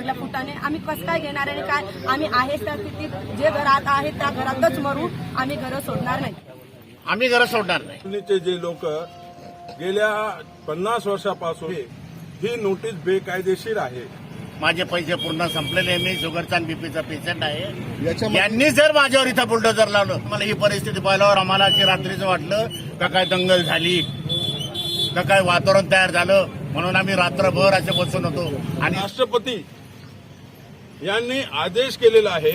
लागल्या फुटाने, आम्ही कसं काय घेणार आणि काय? आम्ही आहे त्या स्थितीत जे घरात आहे त्या घरातच मरू, आम्ही घरं सोडणार नाही. आम्ही घरं सोडणार नाही. जे लोक गेल्या 50 वर्षापासून ही नोटीस बेकायदेशीर आहे. माझे पैसे पूर्ण संपलेले, मी शुगरचा आणि बीपीचा पेशंट आहे. यांनी जर माझ्यावर इथं बुलडोजर लावलं, मला ही परिस्थिती पाहिल्यावर आम्हाला रात्रीचं वाटलं का काय दंगल झाली, का काय वातावरण तयार झालं, म्हणून आम्ही रात्रभर असे बसून होतो. आणि राष्ट्रपती यांनी आदेश केलेला आहे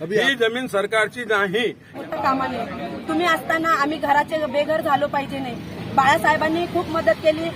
ही जमीन सरकारची नाही. कामा नाही. तुम्ही असताना आम्ही घराचे बेघर झालो पाहिजे नाही. बाळासाहेबांनी खूप मदत केली.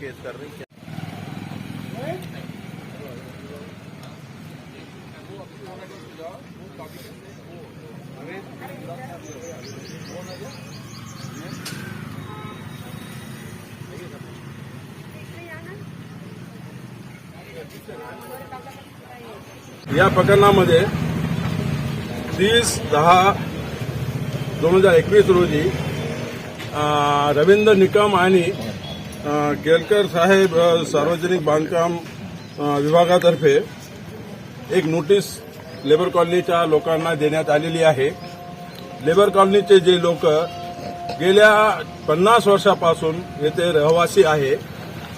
केस कर रही है. या प्रकरणामध्ये 30/10/2021 रोजी रवींद्र निकम आणि केळकर साहेब सार्वजनिक बांधकाम विभागातर्फे एक नोटीस लेबर कॉलनीच्या लोकांना देण्यात आलेली आहे. लेबर कॉलनीचे जे लोक गेल्या 50 वर्षापासून येथे रहिवासी आहे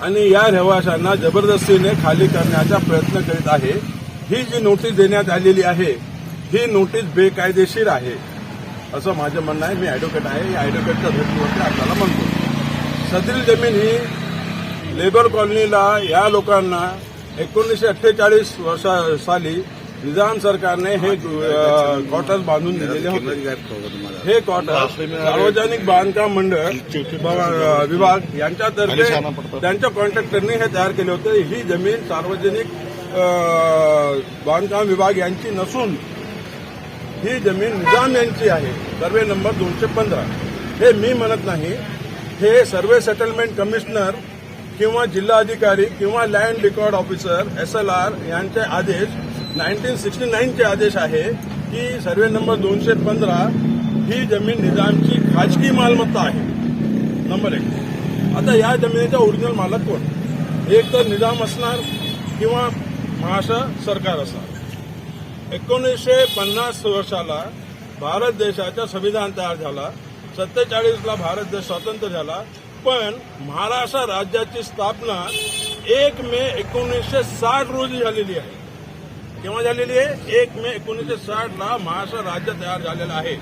आणि या रहिवाशांना जबरदस्तीने खाली करण्याचा प्रयत्न करीत आहे. ही जी नोटीस देण्यात आलेली आहे ही नोटीस बेकायदेशीर आहे असं माझं म्हणणं आहे. मी ॲडव्होकेट आहे. या ॲडव्होकेटच्या धर्तीवरती आपल्याला म्हणतो. सदरील जमीन ही लेबर कॉलनीला या लोकांना 1948 साली निजाम सरकारने हे क्वार्टर्स बांधून दिलेले होते. हे क्वार्टर्स सार्वजनिक बांधकाम मंडळ विभाग यांच्यातर्फे त्यांच्या कॉन्ट्रॅक्टरने हे तयार केले होते. ही जमीन सार्वजनिक बांधकाम विभाग यांची नसून ही जमीन निजाम यांची आहे. Survey number 215. हे मी म्हणत नाही, हे सर्वे सेटलमेंट कमिशनर किंवा जिल्हाधिकारी किंवा लँड रेकॉर्ड ऑफिसर SLR यांचे आदेश 1969 चे आदेश आहे की सर्वे नंबर 215 ही जमीन निजामची खाजगी मालमत्ता आहे. नंबर 1. आता या जमिनीचा ओरिजिनल मालक कोण? एक तर निजाम असणार किंवा महाराष्ट्र सरकार असणार. 1950 वर्षाला भारत देशाचा संविधान तयार झाला. 47ला भारत देश स्वतंत्र झाला. पण महाराष्ट्र राज्याची स्थापना 1 मे 1960 रोजी झालेली आहे. केव्हा झालेली आहे? 1 मे 1960ला महाराष्ट्र राज्य तयार झालेलं आहे.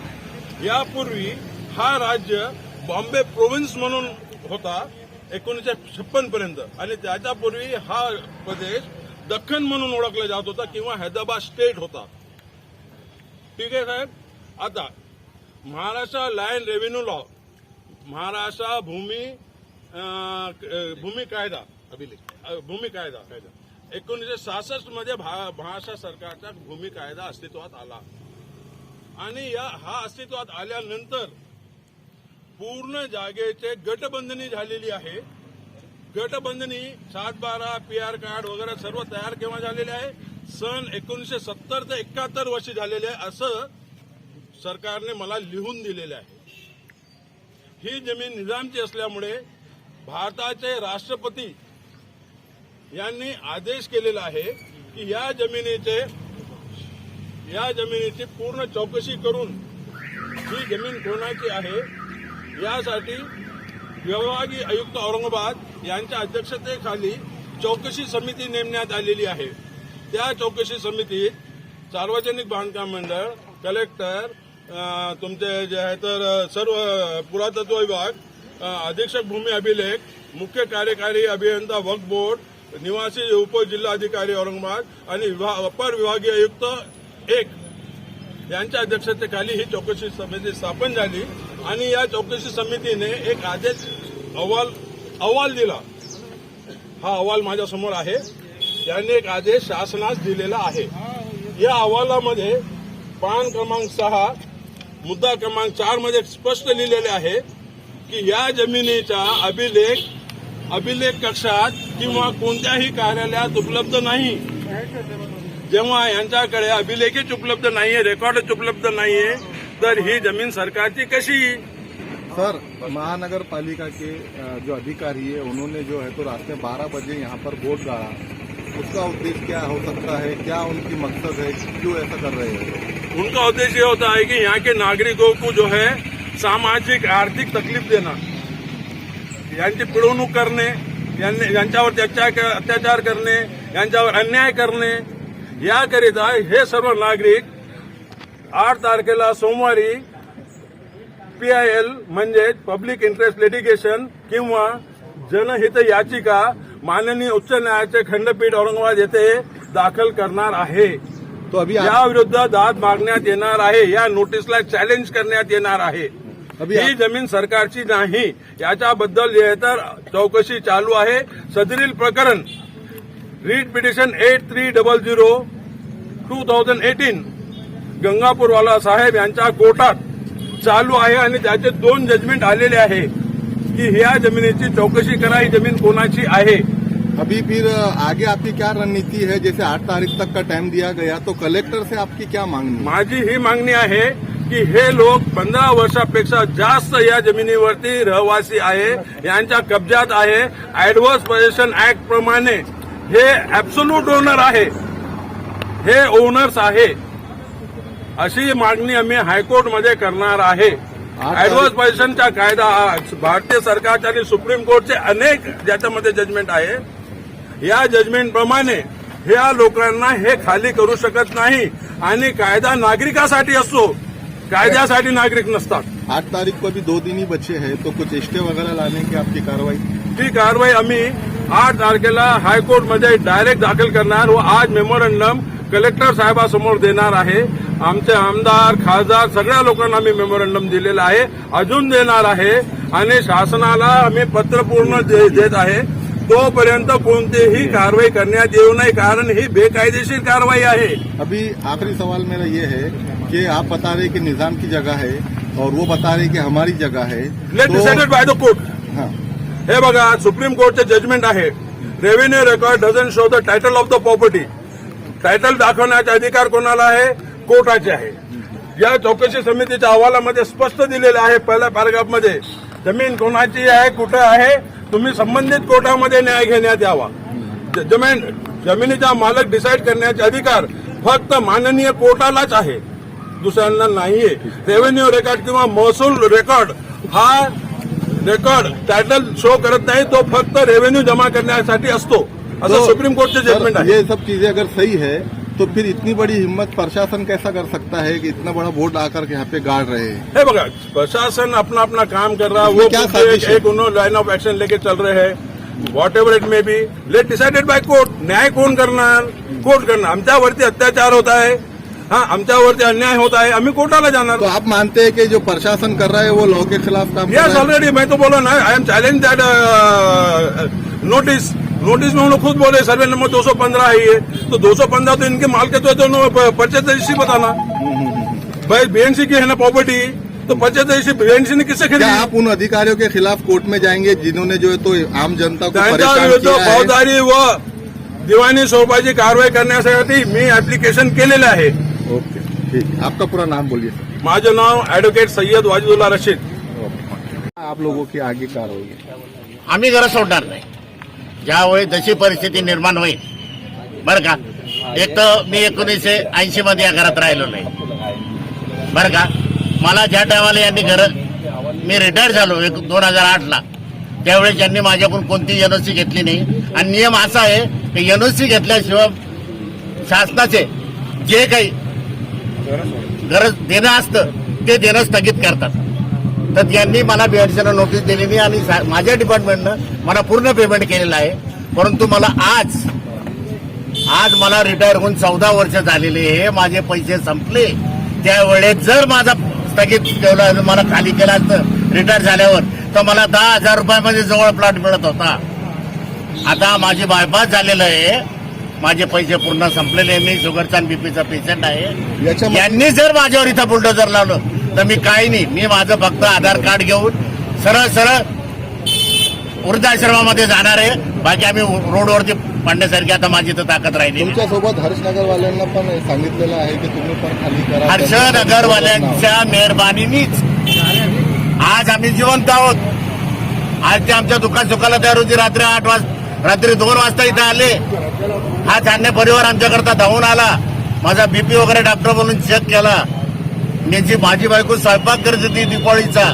यापूर्वी हा राज्य बॉम्बे प्रोव्हिन्स म्हणून होता 1956 पर्यंत आणि त्याच्यापूर्वी हा प्रदेश दख्खन म्हणून ओळखला जात होता किंवा हैदराबाद स्टेट होता. ठीक आहे साहेब. आता Maharashtra land revenue law, Maharashtra भूमी कायदा 1966 मध्ये महाराष्ट्र सरकारचा भूमी कायदा अस्तित्वात आला आणि हा अस्तित्वात आल्यानंतर पूर्ण जागेचे गटबंधनी झालेली आहे. गटबंधनी 7/12 PR कार्ड वगैरे सर्व तयार केव्हा झालेले आहे? सन 1970 ते 71 वर्षी झालेले आहे असं सरकारने मला लिहून दिलेले आहे. ही जमीन निजामची असल्यामुळे भारताचे राष्ट्रपती यांनी आदेश केलेला आहे की या जमिनीची पूर्ण चौकशी करून ही जमीन कोणाची आहे यासाठी विभागीय आयुक्त औरंगाबाद यांच्या अध्यक्षतेखाली चौकशी समिती नेमण्यात आलेली आहे. त्या चौकशी समितीत सार्वजनिक बांधकाम मंडळ, कलेक्टर, तुमचे जे आहे तर सर्व पुरातत्व विभाग, अधीक्षक भूमी अभिलेख, मुख्य कार्यकारी अभियंता वक्फ बोर्ड, निवासी उपजिल्हाधिकारी औरंगाबाद आणि अपर विभागीय आयुक्त 1 यांच्या अध्यक्षतेखाली ही चौकशी समिती स्थापन झाली आणि या चौकशी समितीने एक आदेश अहवाल दिला. हा अहवाल माझ्यासमोर आहे. त्यांनी एक आदेश शासनास दिलेला आहे. या अहवालामध्ये पान क्रमांक 6 मुद्दा क्रमांक 4 मध्ये स्पष्ट लिहिलेले आहे की या जमिनीचा अभिलेख कक्षात किंवा कोणत्याही कार्यालयात उपलब्ध नाही. जेव्हा यांच्याकडे अभिलेखच उपलब्ध नाहीये, रेकॉर्डच उपलब्ध नाहीये, तर ही जमीन सरकारची कशी? सर, महानगर पालिका के जो अधिकारी है उन्होंने जो है तो रात में 12 बजे यहाँ पर बोर्ड गाड़ा. उसका उद्देश्य क्या हो सकता है? क्या उनकी मकसद है? क्यों ऐसा कर रहे हैं? उनका उद्देश्य ये होता है कि यहाँ के नागरिकों को जो है सामाजिक आर्थिक तकलीफ देना, यांची पिळवणूक करणे, यांच्यावर अत्याचार करणे, यांच्यावर अन्याय करणे, याकरिता हे सर्व नागरिक 8 तारखेला सोमवारी PIL म्हणजे पब्लिक इंटरेस्ट लिटिगेशन किंवा जनहित याचिका माननीय उच्च न्यायालयाचे खंडपीठ औरंगाबाद येथे दाखल करणार आहे. तो अभी या विरुद्ध दाद मागण्यात येणार आहे. या नोटीसला चॅलेंज करण्यात येणार आहे. ही जमीन सरकारची नाही याच्याबद्दल तर चौकशी चालू आहे. सदरील प्रकरण रीट पिटिशन 8300/2018 गंगापूरवाला साहेब यांच्या कोर्टात चालू आहे आणि त्याचे 2 जजमेंट आलेले आहे की ह्या जमिनीची चौकशी करा, ही जमीन कोणाची आहे. अभी फिर आगे आपकी क्या रणनीति है? जैसे 8 तारीख तक का टाइम दिया गया, तो कलेक्टर से आपकी क्या मांगनी? माझी ही मागणी आहे की हे लोक 15 वर्षापेक्षा जास्त या जमिनीवरती रहिवासी आहे, यांच्या कब्जात आहे. ऍडव्हर्स पोझेशन ऍक्ट प्रमाणे हे ऍब्सोल्यूट ओनर आहे, हे ओनर्स आहे. अशी मागणी आम्ही हायकोर्टमध्ये करणार आहे. ऍडव्हर्स पोझिशनचा कायदा भारतीय सरकारच्या आणि सुप्रीम कोर्टचे अनेक ज्याच्यामध्ये जजमेंट आहे. या जजमेंट प्रमाणे ह्या लोकांना हे खाली करू शकत नाही आणि कायदा नागरिकासाठी असतो, कायद्यासाठी नागरिक नसतात. 8 तारीख को भी 2 दिन ही बचे हैं, तो कुछ स्टे वगैरह लाने की आपकी कार्रवाई? ती कारवाई आम्ही 8 तारखेला हायकोर्टमध्ये डायरेक्ट दाखल करणार व आज मेमोरंडम कलेक्टर साहेबांसमोर देणार आहे. आमचे आमदार, खासदार सगळ्या लोकांना आम्ही मेमोरंडम दिलेला आहे, अजून देणार आहे आणि शासनाला आम्ही पत्र पूर्ण देत आहे. तोपर्यंत कोणतीही कारवाई करण्यात येऊ नये, कारण ही बेकायदेशीर कारवाई आहे. अभी आखिरी सवाल मेरा ये है कि आप बता रहे कि निजाम की जगह है और वो बता रहे कि हमारी जगह है. Let decided by the court. हाँ, हे बघा, सुप्रीम कोर्टचे जजमेंट आहे. Revenue record doesn't show the title of the property. Title दाखवण्याचा अधिकार कोणाला आहे? कोर्टाचे आहे. या चौकशी समितीच्या अहवालामध्ये स्पष्ट दिलेलं आहे पहिल्या पॅराग्राफमध्ये, जमीन कोणाची आहे, कुठे आहे, तुम्ही संबंधित कोर्टामध्ये न्याय घेण्यात यावा. जमिनीचा मालक डिसाईड करण्याचे अधिकार फक्त माननीय कोर्टालाच आहे, दुसऱ्यांना नाहीये. रेव्हेन्यू रेकॉर्ड किंवा महसूल रेकॉर्ड हा रेकॉर्ड टायटल शो करत नाही, तो फक्त रेव्हेन्यू जमा करण्यासाठी असतो, असं सुप्रीम कोर्टचे जजमेंट आहे. ये सब चीजें अगर सही है तो फिर इतनी बड़ी हिम्मत प्रशासन कैसा कर सकता है कि इतना बड़ा बोर्ड आकर के यहाँ पे गाड़ रहे हैं? हे बघा, प्रशासन अपना अपना काम कर रहा है. वो क्या एक साजिश है? लाइन ऑफ एक्शन लेके चल रहे हैं. Whatever it may be, let decided by court. न्याय कोण करणार? कोर्ट करणार. आमच्यावरती अत्याचार होत आहे, हाँ, आमच्यावरती अन्याय होत आहे, आम्ही कोर्टाला जाणार. तो आप मानते हैं कि जो प्रशासन कर रहा है वो लॉ के खिलाफ काम कर यस, रहा है? ऑलरेडी मैं तो बोला ना, I am challenge that notice में हम लोग खुद बोले सर्वे नंबर 215 है ये, तो 215 तो इनके माल के तो परचेज रजिस्ट्री बताना भाई. बीएनसी की है ना प्रॉपर्टी, तो परचेज रजिस्ट्री बीएनसी ने किससे क्या खरीदी? आप उन अधिकारियों के खिलाफ कोर्ट में जाएंगे जिन्होंने जो है तो आम जनता को त्यांच्या परेशान विरुद्ध किया है? फौजदारी व दिवाणी स्वरूपाची कारवाई करण्यासाठी मी ऍप्लिकेशन केलेलं आहे. ओके, ठीक. आपका पूरा नाम बोलिए सर. माझं नाव ऍडव्होकेट सय्यद वाजिदुल्ला रशीद. आप लोगों की आगे कार्रवाई? आम्ही घरं सोडणार नाही. ज्यावेळी जशी परिस्थिती निर्माण होईल, बरं का. एक तर मी 1980 मध्ये या घरात राहिलो नाही, बरं का. मला ज्या टायमाला यांनी मी रिटायर झालो 2008ला, त्यावेळेस यांनी माझ्याकडून कोणतीही एनओसी घेतली नाही. आणि नियम असा आहे की एनओसी घेतल्याशिवाय शासनाचे जे काही गरज देणं असतं ते देणं स्थगित करतात. तर त्यांनी मला बीएडसीनं नोटीस दिली नाही आणि माझ्या डिपार्टमेंटनं मला पूर्ण पेमेंट केलेलं आहे. परंतु मला आज मला रिटायर होऊन 14 वर्ष झालेले हे माझे पैसे संपले. त्यावेळेस जर माझा स्थगित ठेवला मला खाली केला असतं रिटायर झाल्यावर तर मला 10,000 रुपयामध्ये जवळ प्लॉट मिळत होता. आता माझी बायपास झालेलं आहे, माझे पैसे पूर्ण संपलेले आहे. मी शुगरचा आणि बीपीचा पेशंट आहे. यांनी जर माझ्यावर इथं बुलडोजर लावलं तर मी काही नाही, मी माझं फक्त आधार कार्ड घेऊन सरळ वृद्धाश्रमामध्ये जाणार आहे. बाकी आम्ही रोडवरती पडण्यासारखी आता माझी तर ताकद राहिली. तुमच्यासोबत हर्षनगरवाल्यांना पण सांगितलेलं आहे की तुम्ही पण खाली करा. हर्षनगरवाल्यांच्या मेहरबानीनीच आज आम्ही जिवंत आहोत. आज ते आमच्या दुःखाला त्या रोजी रात्री 2 वाजता इथं आले. हा धान्य परिवार आमच्याकरता धावून आला. माझा बीपी वगैरे डॉक्टर बोलून चेक केला. माझी बायको स्वयंपाक करत होती दिवाळीचा.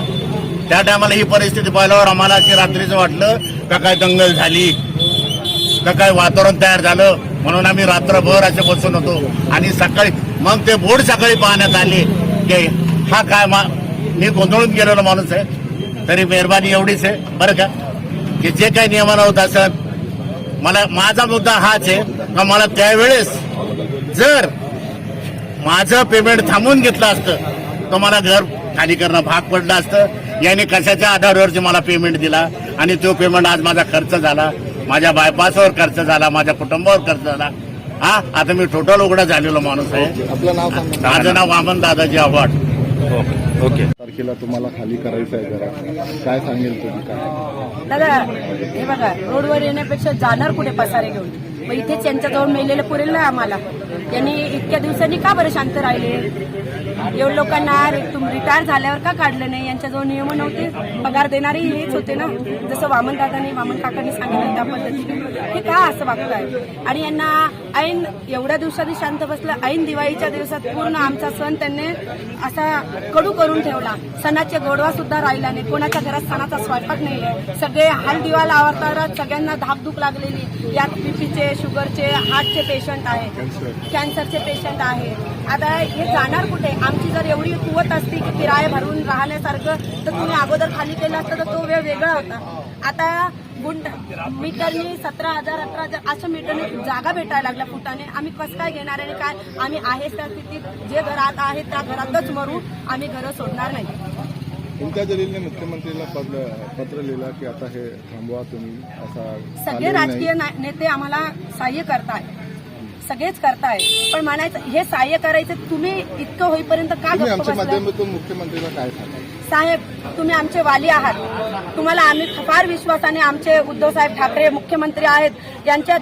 त्या टायमाला ही परिस्थिती पाहिल्यावर आम्हाला अशी रात्रीचं वाटलं का काय दंगल झाली का काय वातावरण तयार झालं. म्हणून आम्ही रात्रभर असे बसून होतो. आणि सकाळी मग ते बोर्ड सकाळी पाहण्यात आले की हा काय मी गोंधळून गेलेलो माणूस आहे. तरी मेहरबानी एवढीच आहे बरं का की जे काही नियमानं होत असत. माझा मुद्दा हाच आहे का मला त्यावेळेस जर माझं पेमेंट थांबवून घेतलं असतं तर मला घर खाली करणं भाग पडलं असतं. याने कशाच्या आधारावरती मला पेमेंट दिला आणि तो पेमेंट आज माझा खर्च झाला, माझ्या बायपासवर खर्च झाला, माझ्या कुटुंबावर खर्च झाला. आता मी टोटल उघडा झालेलो माणूस आहे. आपलं नाव सांगा. माझं नाव वामन दादाजी आव्हाड. ओके. तारखेला तुम्हाला खाली करायचं आहे जरा काय सांगेल तुम्ही काय? दादा हे बघा, रोडवर येण्यापेक्षा जाणार कुठे पसारे घेऊन. मग इथेच यांच्याजवळ मेलेलं पुरेल नाही आम्हाला. यांनी इतक्या दिवसांनी का बरं शांत राहिले? एवढ्या लोकांना रिटायर झाल्यावर का काढलं नाही? यांच्याजवळ नियम नव्हते. पगार देणारे हेच होते ना, जसं वामन काकांनी सांगितलं त्या पद्धतीने. हे का असं वागताय? आणि यांना ऐन एवढ्या दिवसांनी शांत बसलं. ऐन दिवाळीच्या दिवसात पूर्ण आमचा सण त्यांनी असा कडू करून ठेवला. सणाचे गोडवा सुद्धा राहिला नाही. कोणाच्या घरात सणाचा स्वयंपाक नाही. सगळे हाल आवरतात. सगळ्यांना धाकधूक लागलेली. यात बीपीचे, शुगरचे, हार्टचे पेशंट आहे, कॅन्सरचे पेशंट आहे. आता हे जाणार कुठे? आमची जर एवढी कुवत असती की किराया भरून राहण्यासारखं तर तुम्ही अगोदर खाली केलं असतं तर तो वेळ वेगळा होता. आता मीटरनी 17,000 18,000 अशा मीटरने जागा भेटायला लागल्या फुटाने. आम्ही कसं काय घेणार आणि काय? आम्ही आहेच त्या स्थितीत, जे घरात आहेत त्या घरातच मरू. आम्ही घरं सोडणार नाही. तुमच्या जलीलने मुख्यमंत्रीला पत्र लिहिलं की आता हे थांबवा तुम्ही. असा सगळे राजकीय नेते आम्हाला सहाय्य करताय, सगळेच करताय. पण म्हणायचं हे सहाय्य करायचं तुम्ही इतकं होईपर्यंत का तुम्ही गप्प आमच्या बसलाय? माध्यमातून मुख्यमंत्रीला काय सांगाल? साहेब तुम्ही आमचे वाली आहात. तुम्हाला आम्ही फार विश्वासाने आमचे उद्धवसाहेब ठाकरे मुख्यमंत्री आहेत.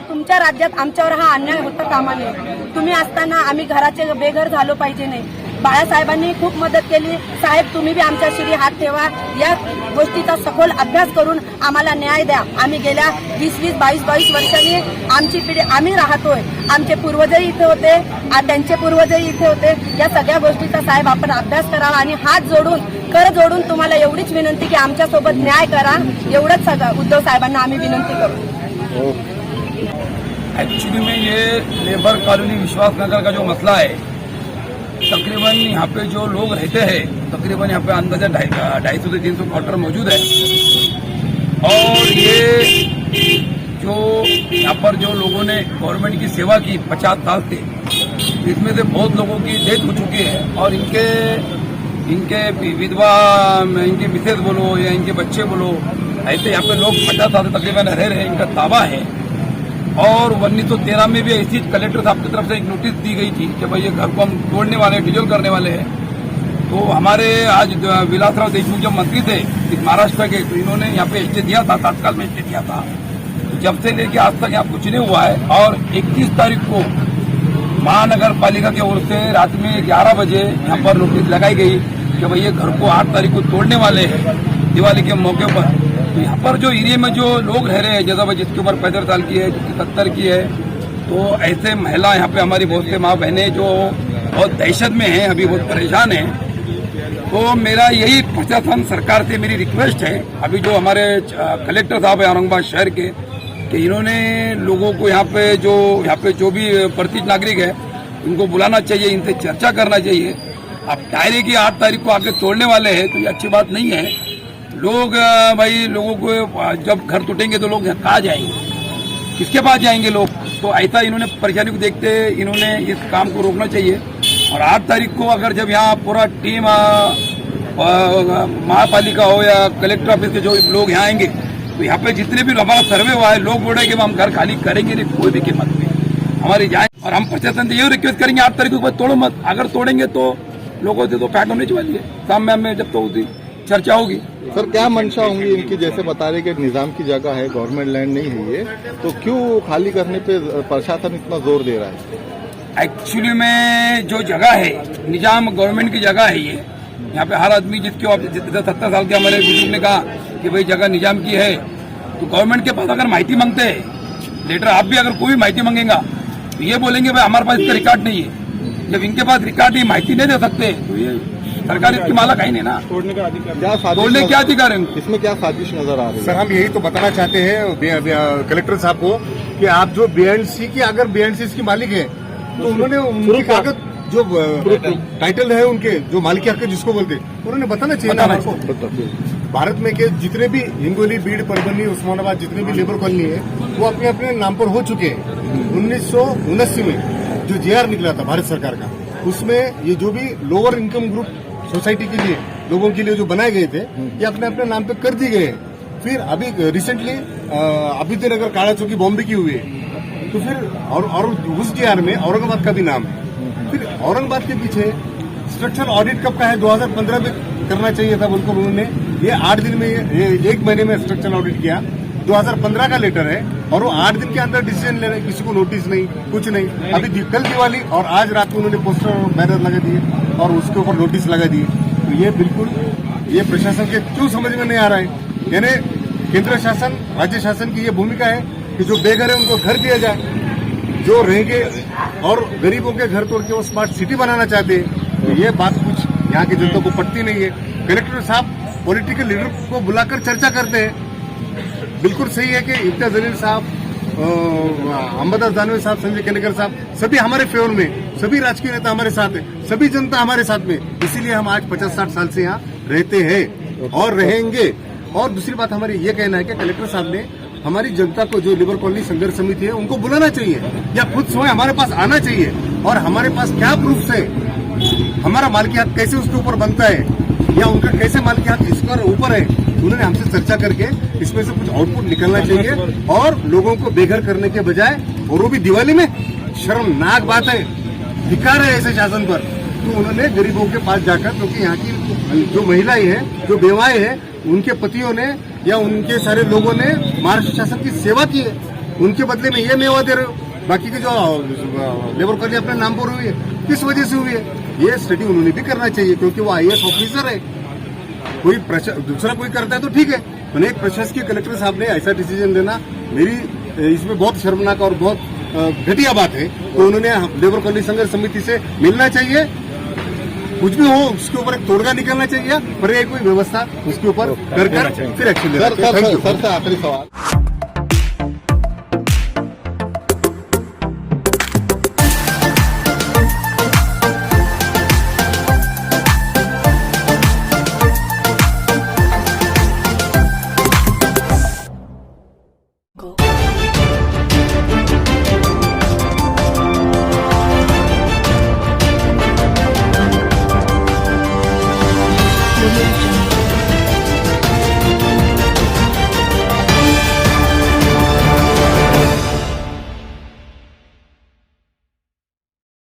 तुमच्या राज्यात आमच्यावर हा अन्याय होता कामा नये. तुम्ही असताना आम्ही घराचे बेघर झालो पाहिजे नाही. बाळासाहेबांनी खूप मदत केली. साहेब तुम्ही बी आमच्या शिरी हात ठेवा. या गोष्टीचा सखोल अभ्यास करून आम्हाला न्याय द्या. आम्ही गेल्या 20 22 वर्षांनी आमची पिढी आम्ही राहतोय. आमचे पूर्वजही इथे होते, त्यांचे पूर्वजही इथे होते. या सगळ्या गोष्टीचा साहेब आपण अभ्यास करावा आणि हात जोडून कर जोडून तुम्हाला एवढीच विनंती की आमच्यासोबत न्याय करा. एवढंच सगळं उद्धव साहेबांना आम्ही विनंती करू. एक्चुअली में ये लेबर कॉलोनी विश्वास नगर का जो मसला है, तकरीबन यहाँ पे जो लोग रहते हैं तकरीबन यहाँ पे अंदाजा 250 से 300 क्वार्टर मौजूद है. और ये जो यहाँ पर जो लोगों ने गवर्नमेंट की सेवा की 50 साल से, इसमें से बहुत लोगों की डेथ हो चुकी है. और इनके विधवा, इनके मिसेज बोलो या इनके बच्चे बोलो, ऐसे यहाँ पे लोग 50 साल से तकरीबन रह रहे हैं. इनका दावा है. और 1913 में भी ऐसी कलेक्टर साहब की तरफ से एक नोटिस दी गई थी कि भाई ये घर को हम तोड़ने वाले हैं, डिजोल्व करने वाले हैं. तो हमारे आज विलासराव देशमुख जब मंत्री थे इस महाराष्ट्र के, तो इन्होंने यहाँ पे स्टे दिया था, तत्काल में स्टे दिया था. तो जब से लेके आज तक यहाँ कुछ नहीं हुआ है. और 31 तारीख को महानगर पालिका की ओर से रात में 11 बजे यहाँ पर नोटिस लगाई गई कि भाई ये घर को 8 तारीख को तोड़ने वाले हैं दिवाली के मौके पर. तो यहाँ पर जो एरिया में जो लोग रह रहे हैं, जैसा भाई जिसके ऊपर 65 साल की है, जिसकी 70 की है, तो ऐसे महिला यहाँ पे हमारी बहुत से माँ बहनें जो बहुत दहशत में हैं, अभी बहुत परेशान हैं. तो मेरा यही प्रशासन सरकार से मेरी रिक्वेस्ट है, अभी जो हमारे कलेक्टर साहब है औरंगाबाद शहर के, कि इन्होंने लोगों को यहाँ पे जो भी परिचित नागरिक है इनको बुलाना चाहिए, इनसे चर्चा करना चाहिए अब डायरी की 8 तारीख को आके तोड़ने वाले हैं तो ये अच्छी बात नहीं है। लोग भाई लोगों को जब घर टूटेंगे तो लोग कहाँ जाएंगे, किसके पास जाएंगे लोग? तो ऐसा इन्होंने परेशानी को देखते इन्होंने इस काम को रोकना चाहिए। और 8 तारीख को अगर जब यहाँ पूरा टीम महापालिका हो या कलेक्टर ऑफिस के जो लोग यहाँ आएंगे तो यहाँ पे जितने भी हमारा सर्वे हुआ है लोग बोले कि हम घर खाली करेंगे नहीं कोई भी कीमत में, हमारी जाए। और हम प्रशासन से ये रिक्वेस्ट करेंगे 8 तारीख को तोड़ो मत, अगर तोड़ेंगे तो लोगों से तो पैक होने चाहिए शाम में हमें जब तो उसकी चर्चा होगी। सर क्या मंशा होंगी इनकी? जैसे बता रहे कि निजाम की जगह है, गवर्नमेंट लैंड नहीं है ये, तो क्यों खाली करने पे प्रशासन इतना जोर दे रहा है? एक्चुअली में जो जगह है निजाम गवर्नमेंट की जगह है ये, यहाँ पे हर आदमी जिसके 70 साल के हमारे बुजुर्ग ने कहा कि भाई जगह निजाम की है, तो गवर्नमेंट के पास अगर माहिती मांगते हैं लेटर, आप भी अगर कोई भी माहिती मांगेगा तो ये बोलेंगे भाई हमारे पास इसका रिकॉर्ड नहीं है। जब इनके पास रिकॉर्ड नहीं, माहिती नहीं दे सकते तो ये सरकार इसकी मालक है नहीं ना, तोड़ने का अधिकार, तोड़ने क्या अधिकार है? इसमें क्या साजिश नजर आ रही है? सर हम यही तो बताना चाहते हैं कलेक्टर साहब को कि आप जो बीएनसी की अगर बीएनसी की मालिक है तो उन्होंने उनकी कागज जो टाइटल है उनके जो मालिकी हक जिसको बोलते उन्होंने बताना चाहिए ना आपको। भारत में के जितने भी हिंगोली, बीड़, परभनी, उस्मानाबाद जितने भी लेबर कॉलोनी है वो अपने अपने नाम पर हो चुके हैं। 1979 में जो जेआर निकला था भारत सरकार का, उसमें ये जो भी लोअर इनकम ग्रुप सोसाइटी के लिए लोगों के लिए जो बनाए गए थे ये अपने अपने नाम पे कर दिए गए हैं। फिर अभी रिसेंटली अभ्युदय नगर, काला चौकी बॉम्बे की हुई है, तो फिर और उस जेआर में औरंगाबाद का भी नाम है। फिर औरंगाबाद के पीछे स्ट्रक्चरल ऑडिट कब का है? 2015 में करना चाहिए था बोलकर उन्होंने ये 8 दिन में, ये 1 महीने में स्ट्रक्चरल ऑडिट किया। 2015 का लेटर है और वो 8 दिन के अंदर डिसीजन ले रहे, किसी को नोटिस नहीं, कुछ नहीं। अभी कल दिवाली और आज रात को उन्होंने पोस्टर और बैनर लगा दिए और उसके ऊपर नोटिस लगा दिए। तो ये बिल्कुल ये प्रशासन के क्यों समझ में नहीं आ रहा है? यानी केंद्र शासन, राज्य शासन की ये भूमिका है कि जो बेघर है उनको घर दिया जाए, जो रहेंगे और गरीबों के घर तोड़ के वो स्मार्ट सिटी बनाना चाहते हैं। तो ये बात कुछ यहाँ की जनता को पटती नहीं है। कलेक्टर साहब पॉलिटिकल लीडर को बुलाकर चर्चा करते हैं। बिल्कुल सही है कि इम्तियाज जलील साहब, अंबादास दानवे साहब, संजय केनेकर साहब सभी हमारे फेवर में, सभी राजकीय नेता हमारे साथ है, सभी जनता हमारे साथ में, इसीलिए हम आज 50-60 साल से यहाँ रहते हैं और रहेंगे। और दूसरी बात हमारी ये कहना है कि कलेक्टर साहब ने हमारी जनता को, जो लेबर कॉलोनी संघर्ष समिति है, उनको बुलाना चाहिए या खुद स्वयं हमारे पास आना चाहिए और हमारे पास क्या प्रूफ है, हमारा मालिकी हक कैसे उसके ऊपर बनता है या उनका कैसे मालिकी हक इसका ऊपर है, उन्होंने हमसे चर्चा करके इसमें से कुछ आउटपुट निकलना चाहिए और लोगों को बेघर करने के बजाय, और वो भी दिवाली में, शर्मनाक बात है, धिक्कार है ऐसे शासन पर। तो उन्होंने गरीबों के पास जाकर, क्योंकि यहाँ की जो महिलाएं हैं, जो बेवाएं हैं, उनके पतियों ने या उनके सारे लोगों ने महाराष्ट्र शासन की सेवा की है, उनके बदले में ये मेवा दे रहे हो। बाकी की जो लेबर कॉलोनी अपने नाम पर हुई है, किस वजह से हुई है, ये स्टडी उन्होंने भी करना चाहिए, क्योंकि वो IAS ऑफिसर है। कोई दूसरा कोई करता है तो ठीक है, मैंने एक प्रशासकीय कलेक्टर साहब ने ऐसा डिसीजन देना, मेरी इसमें बहुत शर्मनाक और बहुत घटिया बात है। तो उन्होंने लेबर कॉलोनी संघर्ष समिति से मिलना चाहिए, कुछ भी हो उसके ऊपर एक तोड़गा निकलना चाहिए, पर कोई व्यवस्था उसके ऊपर कर फिर एक्शन लेना चाहिए। सर आखिरी सवाल।